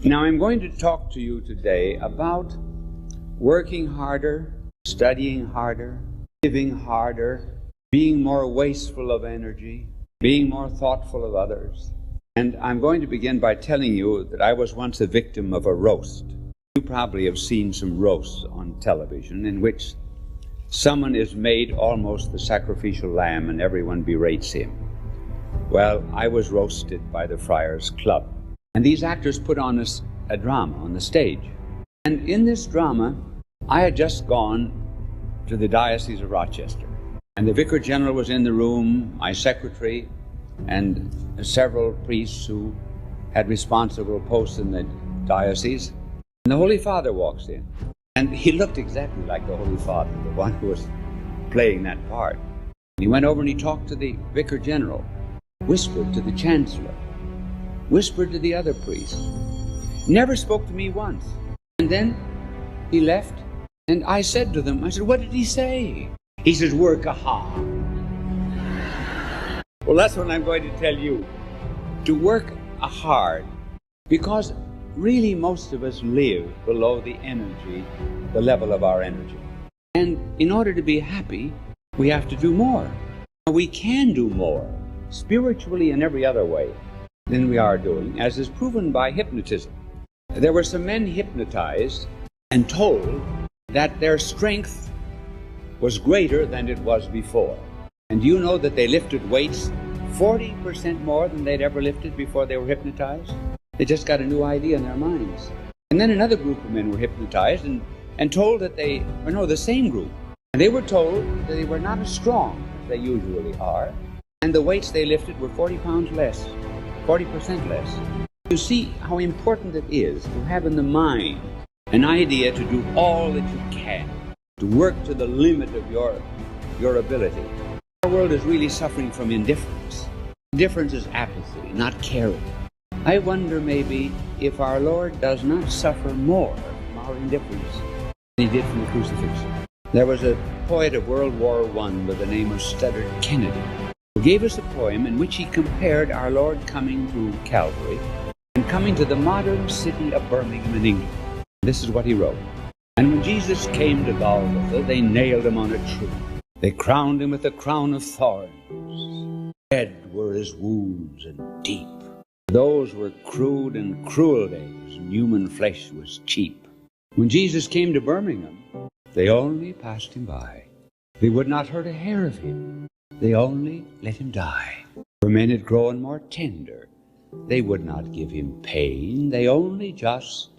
Now I'm going to talk to you today about working harder, studying harder, living harder, being more wasteful of energy, being more thoughtful of others. And I'm going to begin by telling you that I was once a victim of a roast. You probably have seen some roasts on television in which someone is made almost the sacrificial lamb and everyone berates him. Well, I was roasted by the Friars Club. And these actors put on a drama on the stage. And in this drama, I had just gone to the Diocese of Rochester. And the Vicar General was in the room, my secretary, and several priests who had responsible posts in the diocese. And the Holy Father walks in. And he looked exactly like the Holy Father, the one who was playing that part. And he went over and he talked to the Vicar General, whispered to the Chancellor, whispered to the other priests, never spoke to me once. And then he left, and I said to them, I said, what did he say? He says, work hard. Well, that's what I'm going to tell you. To work hard, because really most of us live below the level of our energy. And in order to be happy, we have to do more. We can do more, spiritually and every other way, than we are doing, as is proven by hypnotism. There were some men hypnotized and told that their strength was greater than it was before. And you know that they lifted weights 40% more than they'd ever lifted before they were hypnotized? They just got a new idea in their minds. And then another group of men were hypnotized and told that the same group. And they were told that they were not as strong as they usually are. And the weights they lifted were 40 pounds less, 40% less. You see how important it is to have in the mind an idea to do all that you can, to work to the limit of your ability. Our world is really suffering from indifference. Indifference is apathy, not caring. I wonder maybe if our Lord does not suffer more from our indifference than he did from the crucifixion. There was a poet of World War I by the name of Studdert Kennedy, who gave us a poem in which he compared our Lord coming to Calvary and coming to the modern city of Birmingham in England. This is what he wrote. And when Jesus came to Golgotha, they nailed him on a tree. They crowned him with a crown of thorns. Red were his wounds and deep. Those were crude and cruel days, and human flesh was cheap. When Jesus came to Birmingham, they only passed him by. They would not hurt a hair of him. They only let him die. For men had grown more tender. They would not give him pain. They only just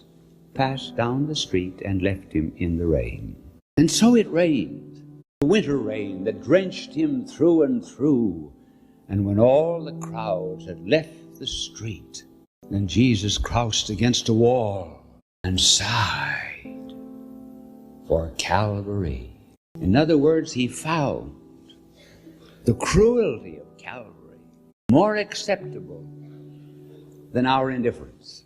passed down the street and left him in the rain. And so it rained, the winter rain that drenched him through and through. And when all the crowds had left the street, then Jesus crouched against a wall and sighed for Calvary. In other words, he found the cruelty of Calvary more acceptable than our indifference.